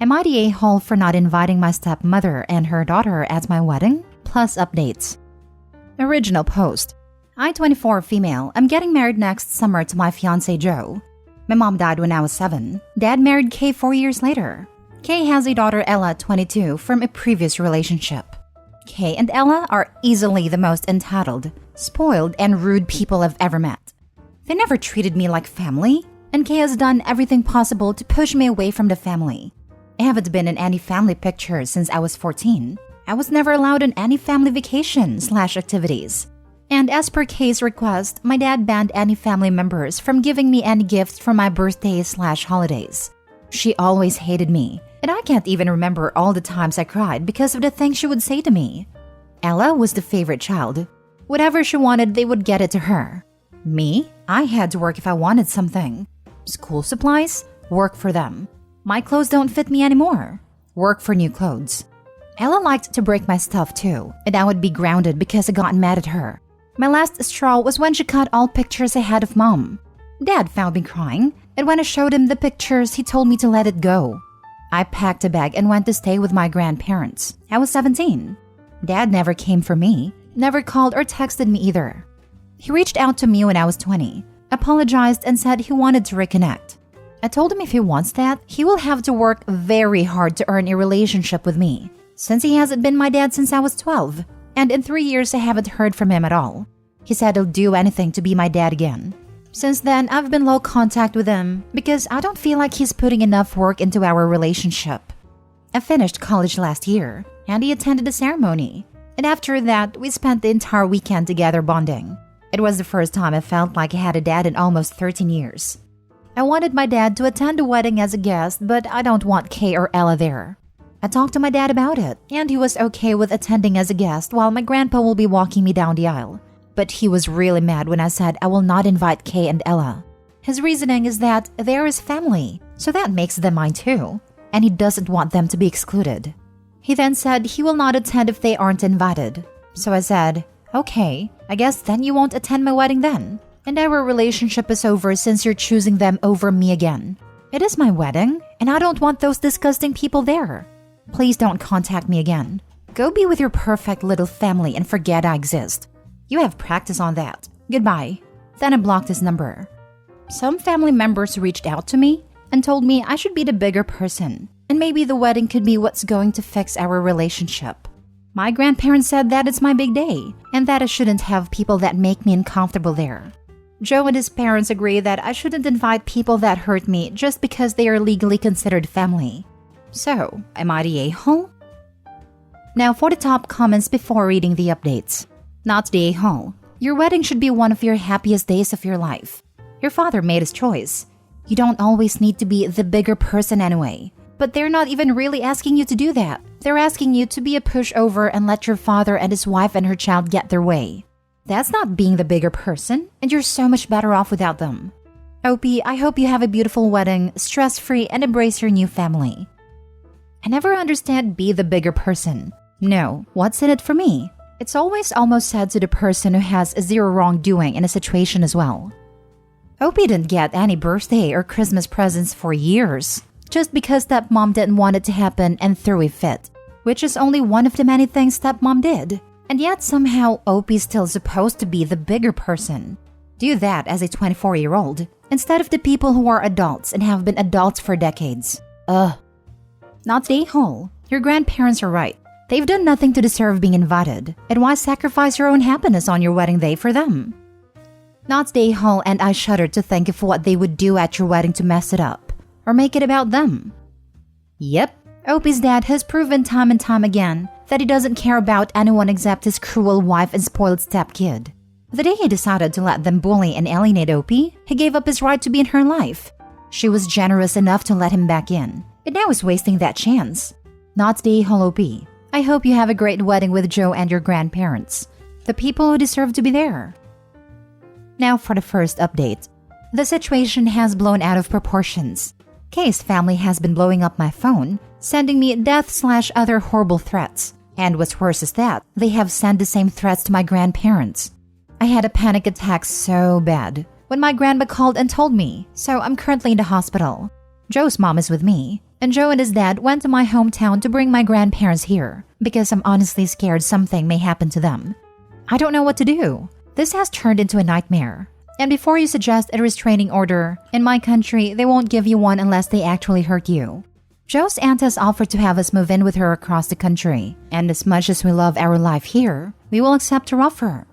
Am I the a-hole for not inviting my stepmother and her daughter at my wedding? Plus updates. Original post. I, 24 female, am getting married next summer to my fiancé Joe. My mom died when I was 7. Dad married Kay 4 years later. Kay has a daughter Ella, 22, from a previous relationship. Kay and Ella are easily the most entitled, spoiled, and rude people I've ever met. They never treated me like family, and Kay has done everything possible to push me away from the family. I haven't been in any family pictures since I was 14. I was never allowed on any family vacation/activities. And as per Kay's request, my dad banned any family members from giving me any gifts for my birthdays/holidays. She always hated me, and I can't even remember all the times I cried because of the things she would say to me. Ella was the favorite child. Whatever she wanted, they would get it to her. Me? I had to work if I wanted something. School supplies? Work for them. My clothes don't fit me anymore. Work for new clothes. Ella liked to break my stuff too, and I would be grounded because I got mad at her. My last straw was when she cut all pictures I had of Mom. Dad found me crying, and when I showed him the pictures, he told me to let it go. I packed a bag and went to stay with my grandparents. I was 17. Dad never came for me, never called or texted me either. He reached out to me when I was 20, apologized, and said he wanted to reconnect. I told him if he wants that, he will have to work very hard to earn a relationship with me, since he hasn't been my dad since I was 12. And in 3 years, I haven't heard from him at all. He said he'll do anything to be my dad again. Since then, I've been low contact with him because I don't feel like he's putting enough work into our relationship. I finished college last year, and he attended the ceremony. And after that, we spent the entire weekend together bonding. It was the first time I felt like I had a dad in almost 13 years. I wanted my dad to attend the wedding as a guest, but I don't want Kay or Ella there. I talked to my dad about it, and he was okay with attending as a guest while my grandpa will be walking me down the aisle. But he was really mad when I said I will not invite Kay and Ella. His reasoning is that they're his family, so that makes them mine too, and he doesn't want them to be excluded. He then said he will not attend if they aren't invited. So I said, okay, I guess then you won't attend my wedding then. And our relationship is over since you're choosing them over me again. It is my wedding, and I don't want those disgusting people there. Please don't contact me again. Go be with your perfect little family and forget I exist. You have practice on that. Goodbye. Then I blocked his number. Some family members reached out to me and told me I should be the bigger person, and maybe the wedding could be what's going to fix our relationship. My grandparents said that it's my big day, and that I shouldn't have people that make me uncomfortable there. Joe and his parents agree that I shouldn't invite people that hurt me just because they are legally considered family. So, am I the a-hole? Now for the top comments before reading the updates. Not the a-hole. Your wedding should be one of your happiest days of your life. Your father made his choice. You don't always need to be the bigger person anyway. But they're not even really asking you to do that. They're asking you to be a pushover and let your father and his wife and her child get their way. That's not being the bigger person, and you're so much better off without them. Opie, I hope you have a beautiful wedding, stress-free, and embrace your new family. I never understand be the bigger person. No, what's in it for me? It's always almost said to the person who has zero wrongdoing in a situation as well. Opie didn't get any birthday or Christmas presents for years, just because stepmom didn't want it to happen and threw a fit, which is only one of the many things stepmom did. And yet somehow Opie's still supposed to be the bigger person. Do that as a 24-year-old, instead of the people who are adults and have been adults for decades. Ugh. Not the a-hole. Your grandparents are right. They've done nothing to deserve being invited, and why sacrifice your own happiness on your wedding day for them? Not the a-hole, and I shudder to think of what they would do at your wedding to mess it up, or make it about them. Yep, Opie's dad has proven time and time again that he doesn't care about anyone except his cruel wife and spoiled stepkid. The day he decided to let them bully and alienate Opie, he gave up his right to be in her life. She was generous enough to let him back in, and now is wasting that chance. Not the a-hole, Opie. I hope you have a great wedding with Joe and your grandparents, the people who deserve to be there. Now for the first update. The situation has blown out of proportions. Kay's family has been blowing up my phone, sending me death/other horrible threats. And what's worse is that they have sent the same threats to my grandparents. I had a panic attack so bad when my grandma called and told me, so I'm currently in the hospital. Joe's mom is with me, and Joe and his dad went to my hometown to bring my grandparents here because I'm honestly scared something may happen to them. I don't know what to do. This has turned into a nightmare. And before you suggest a restraining order, in my country, they won't give you one unless they actually hurt you. Joe's aunt has offered to have us move in with her across the country, and as much as we love our life here, we will accept her offer.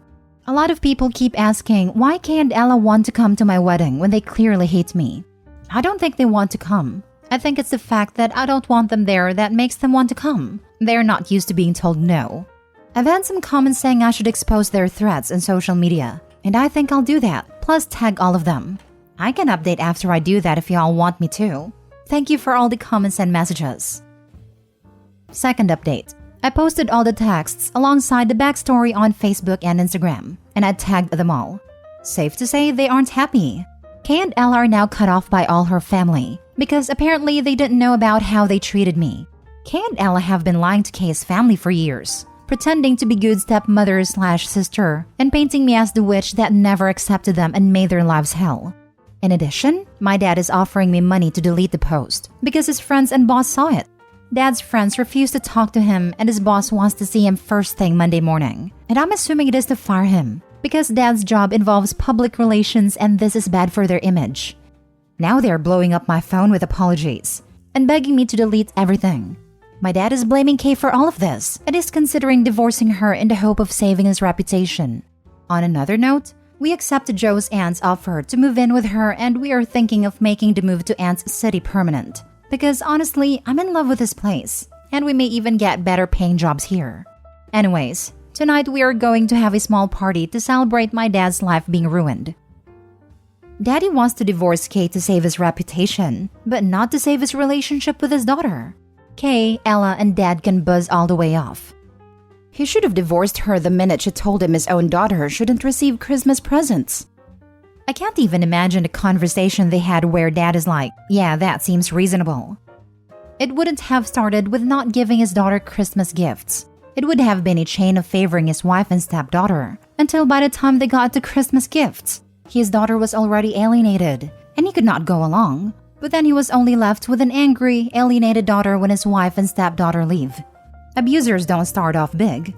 A lot of people keep asking why Kay and Ella want to come to my wedding when they clearly hate me. I don't think they want to come. I think it's the fact that I don't want them there that makes them want to come. They're not used to being told no. I've had some comments saying I should expose their threats on social media, and I think I'll do that, plus tag all of them. I can update after I do that if y'all want me to. Thank you for all the comments and messages. Second update. I posted all the texts alongside the backstory on Facebook and Instagram, and I tagged them all. Safe to say they aren't happy. Kay and Ella are now cut off by all her family because apparently they didn't know about how they treated me. Kay and Ella have been lying to Kay's family for years, pretending to be good stepmother/sister and painting me as the witch that never accepted them and made their lives hell. In addition, my dad is offering me money to delete the post because his friends and boss saw it. Dad's friends refuse to talk to him and his boss wants to see him first thing Monday morning. And I'm assuming it is to fire him because Dad's job involves public relations and this is bad for their image. Now they're blowing up my phone with apologies and begging me to delete everything. My dad is blaming Kay for all of this and is considering divorcing her in the hope of saving his reputation. On another note, we accepted Joe's aunt's offer to move in with her and we are thinking of making the move to Aunt's city permanent. Because honestly, I'm in love with this place and we may even get better paying jobs here. Anyways, tonight we are going to have a small party to celebrate my dad's life being ruined. Daddy wants to divorce Kay to save his reputation, but not to save his relationship with his daughter. Kay, Ella, and Dad can buzz all the way off. He should have divorced her the minute she told him his own daughter shouldn't receive Christmas presents. I can't even imagine the conversation they had where Dad is like, yeah, that seems reasonable. It wouldn't have started with not giving his daughter Christmas gifts. It would have been a chain of favoring his wife and stepdaughter, until by the time they got to Christmas gifts, his daughter was already alienated, and he could not go along. But then he was only left with an angry, alienated daughter when his wife and stepdaughter leave. Abusers don't start off big.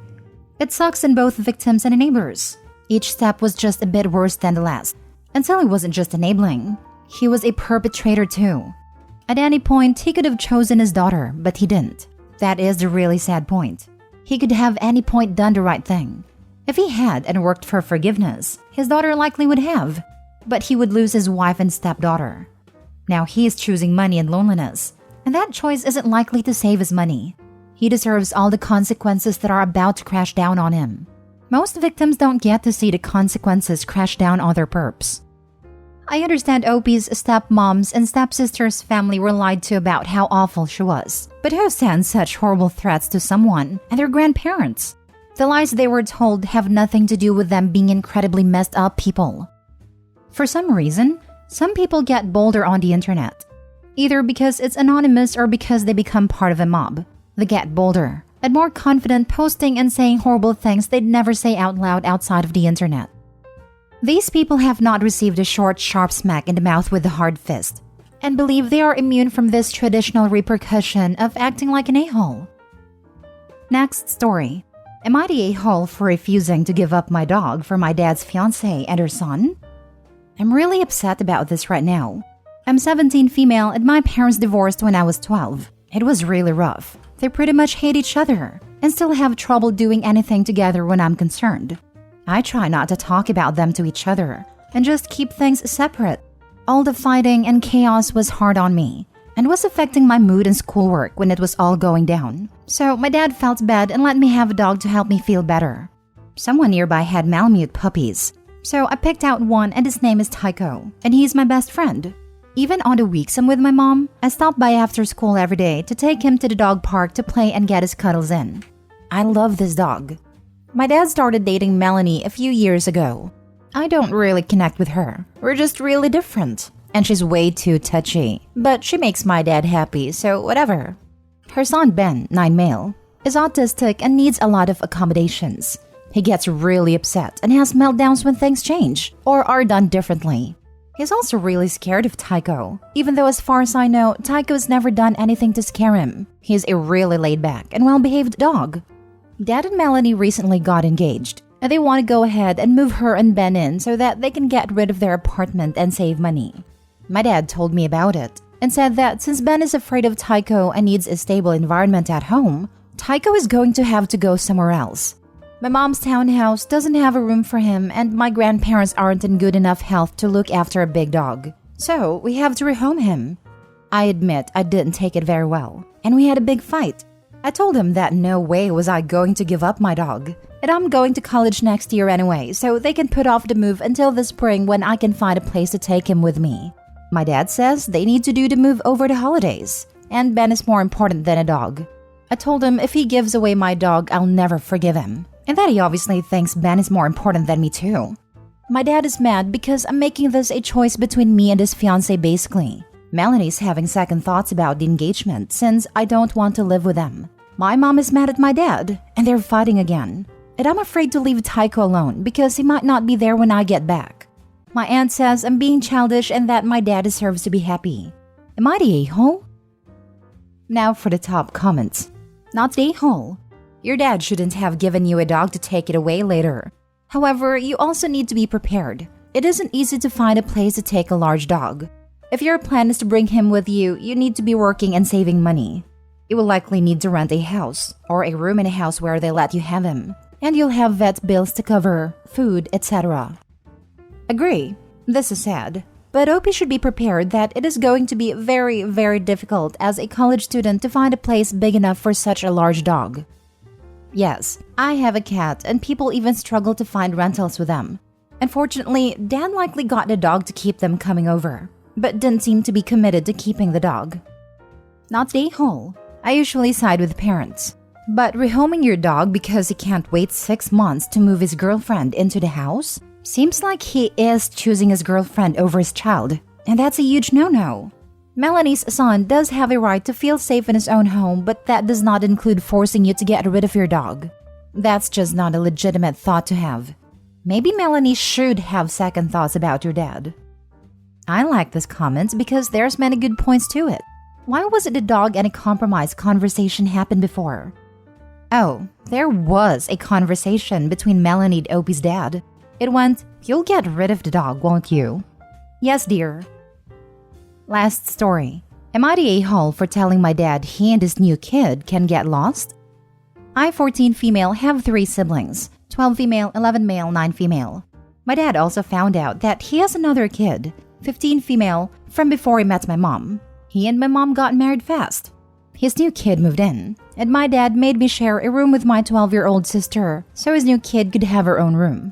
It sucks in both victims and neighbors. Each step was just a bit worse than the last. Until he wasn't just enabling. He was a perpetrator too. At any point, he could have chosen his daughter, but he didn't. That is the really sad point. He could have any point done the right thing. If he had and worked for forgiveness, his daughter likely would have. But he would lose his wife and stepdaughter. Now he is choosing money and loneliness, and that choice isn't likely to save his money. He deserves all the consequences that are about to crash down on him. Most victims don't get to see the consequences crash down on their perps. I understand Opie's stepmom's and stepsister's family were lied to about how awful she was. But who sends such horrible threats to someone and their grandparents? The lies they were told have nothing to do with them being incredibly messed up people. For some reason, some people get bolder on the internet. Either because it's anonymous or because they become part of a mob. They get bolder and more confident posting and saying horrible things they'd never say out loud outside of the internet. These people have not received a short, sharp smack in the mouth with a hard fist and believe they are immune from this traditional repercussion of acting like an a-hole. Next story. Am I the a-hole for refusing to give up my dog for my dad's fiancé and her son? I'm really upset about this right now. I'm 17 female and my parents divorced when I was 12. It was really rough. They pretty much hate each other and still have trouble doing anything together when I'm concerned. I try not to talk about them to each other and just keep things separate. All the fighting and chaos was hard on me and was affecting my mood and schoolwork when it was all going down. So my dad felt bad and let me have a dog to help me feel better. Someone nearby had Malamute puppies, so I picked out one and his name is Tycho, and he's my best friend. Even on the weeks I'm with my mom, I stop by after school every day to take him to the dog park to play and get his cuddles in. I love this dog. My dad started dating Melanie a few years ago. I don't really connect with her. We're just really different. And she's way too touchy. But she makes my dad happy, so whatever. Her son Ben, 9 male, is autistic and needs a lot of accommodations. He gets really upset and has meltdowns when things change or are done differently. He's also really scared of Tycho, even though as far as I know, Tycho's never done anything to scare him. He's a really laid-back and well-behaved dog. Dad and Melanie recently got engaged, and they want to go ahead and move her and Ben in so that they can get rid of their apartment and save money. My dad told me about it and said that since Ben is afraid of Tycho and needs a stable environment at home, Tycho is going to have to go somewhere else. My mom's townhouse doesn't have a room for him, and my grandparents aren't in good enough health to look after a big dog. So we have to rehome him. I admit I didn't take it very well, and we had a big fight. I told him that no way was I going to give up my dog, and I'm going to college next year anyway, so they can put off the move until the spring when I can find a place to take him with me. My dad says they need to do the move over the holidays, and Ben is more important than a dog. I told him if he gives away my dog, I'll never forgive him. And that he obviously thinks Ben is more important than me too. My dad is mad because I'm making this a choice between me and his fiancé basically. Melanie's having second thoughts about the engagement since I don't want to live with them. My mom is mad at my dad, and they're fighting again. And I'm afraid to leave Tycho alone because he might not be there when I get back. My aunt says I'm being childish and that my dad deserves to be happy. Am I the a-hole? Now for the top comments. Not the a-hole. Your dad shouldn't have given you a dog to take it away later. However, you also need to be prepared. It isn't easy to find a place to take a large dog. If your plan is to bring him with you, you need to be working and saving money. You will likely need to rent a house or a room in a house where they let you have him. And you'll have vet bills to cover, food, etc. Agree, this is sad. But Opie should be prepared that it is going to be very, very difficult as a college student to find a place big enough for such a large dog. Yes, I have a cat and people even struggle to find rentals with them. Unfortunately, Dad likely got the dog to keep them coming over, but didn't seem to be committed to keeping the dog. Not the a-hole. I usually side with parents. But rehoming your dog because he can't wait 6 months to move his girlfriend into the house? Seems like he is choosing his girlfriend over his child, and that's a huge no-no. Melanie's son does have a right to feel safe in his own home, but that does not include forcing you to get rid of your dog. That's just not a legitimate thought to have. Maybe Melanie should have second thoughts about your dad. I like this comment because there's many good points to it. Why was it the dog and a compromise conversation happened before? Oh, there was a conversation between Melanie and Opie's dad. It went, "You'll get rid of the dog, won't you?" Yes, dear. Last story. Am I the a-hole for telling my dad he and his new kid can get lost? I, 14 female, have 3 siblings, 12 female, 11 male, 9 female. My dad also found out that he has another kid, 15 female, from before he met my mom. He and my mom got married fast. His new kid moved in, and my dad made me share a room with my 12-year-old sister so his new kid could have her own room.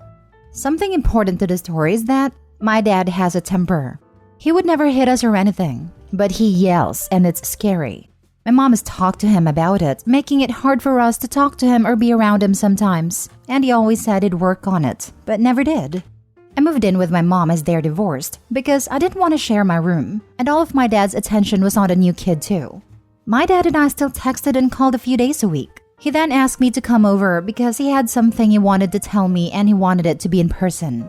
Something important to the story is that my dad has a temper. He would never hit us or anything, but he yells and it's scary. My mom has talked to him about it, making it hard for us to talk to him or be around him sometimes, and he always said he'd work on it, but never did. I moved in with my mom as they're divorced because I didn't want to share my room, and all of my dad's attention was on the new kid too. My dad and I still texted and called a few days a week. He then asked me to come over because he had something he wanted to tell me and he wanted it to be in person.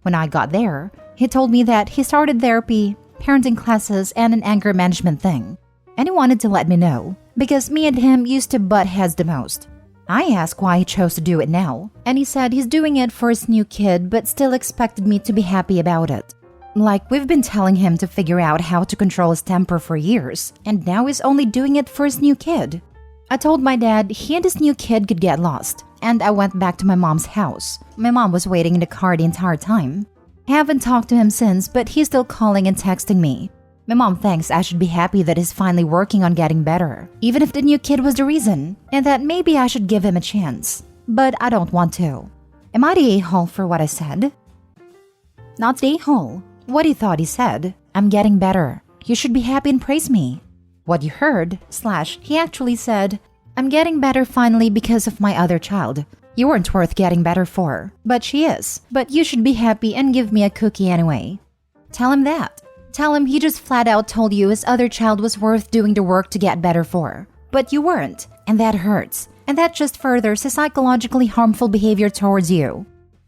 When I got there, he told me that he started therapy, parenting classes, and an anger management thing. And he wanted to let me know, because me and him used to butt heads the most. I asked why he chose to do it now, and he said he's doing it for his new kid but still expected me to be happy about it. Like we've been telling him to figure out how to control his temper for years, and now he's only doing it for his new kid. I told my dad he and his new kid could get lost, and I went back to my mom's house. My mom was waiting in the car the entire time. I haven't talked to him since, but he's still calling and texting me. My mom thinks I should be happy that he's finally working on getting better, even if the new kid was the reason, and that maybe I should give him a chance. But I don't want to. Am I the a-hole for what I said? Not the a-hole. What he thought he said. I'm getting better. You should be happy and praise me. What you heard, / he actually said, I'm getting better finally because of my other child. You weren't worth getting better for, but she is. But you should be happy and give me a cookie anyway. Tell him that. Tell him he just flat out told you his other child was worth doing the work to get better for. But you weren't, and that hurts. And that just furthers his psychologically harmful behavior towards you.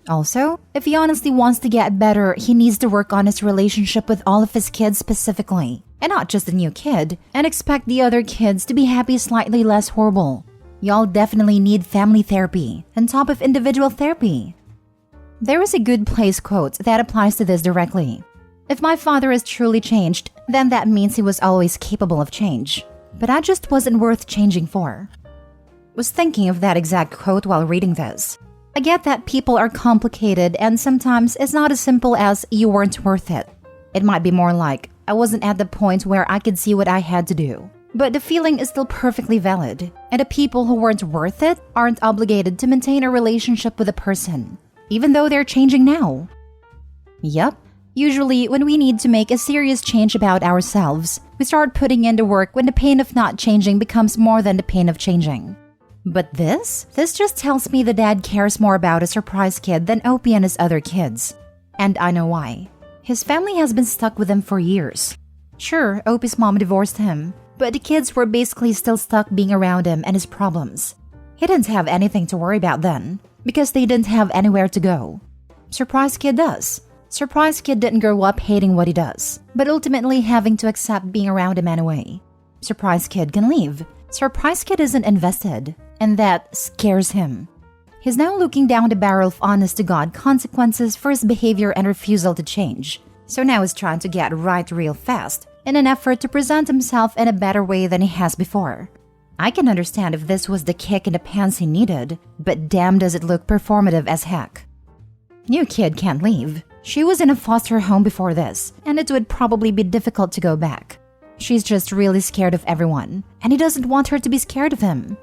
Also, if he honestly wants to get better, he needs to work on his relationship with all of his kids specifically, and not just the new kid, and expect the other kids to be happy slightly less horrible. Y'all definitely need family therapy on top of individual therapy. There is a good place quote that applies to this directly. If my father is truly changed, then that means he was always capable of change. But I just wasn't worth changing for. Was thinking of that exact quote while reading this. I get that people are complicated and sometimes it's not as simple as you weren't worth it. It might be more like I wasn't at the point where I could see what I had to do. But the feeling is still perfectly valid, and the people who weren't worth it aren't obligated to maintain a relationship with a person, even though they're changing now. Yup, usually when we need to make a serious change about ourselves, we start putting in the work when the pain of not changing becomes more than the pain of changing. But this just tells me the dad cares more about a surprise kid than Opie and his other kids. And I know why. His family has been stuck with him for years. Sure, Opie's mom divorced him, but the kids were basically still stuck being around him and his problems. He didn't have anything to worry about then, because they didn't have anywhere to go. Surprise kid does. Surprise kid didn't grow up hating what he does, but ultimately having to accept being around him anyway. Surprise kid can leave. Surprise kid isn't invested, and that scares him. He's now looking down the barrel of honest-to-God consequences for his behavior and refusal to change. So now he's trying to get right real fast in an effort to present himself in a better way than he has before. I can understand if this was the kick in the pants he needed, but damn does it look performative as heck. New kid can't leave. She was in a foster home before this, and it would probably be difficult to go back. She's just really scared of everyone, and he doesn't want her to be scared of him.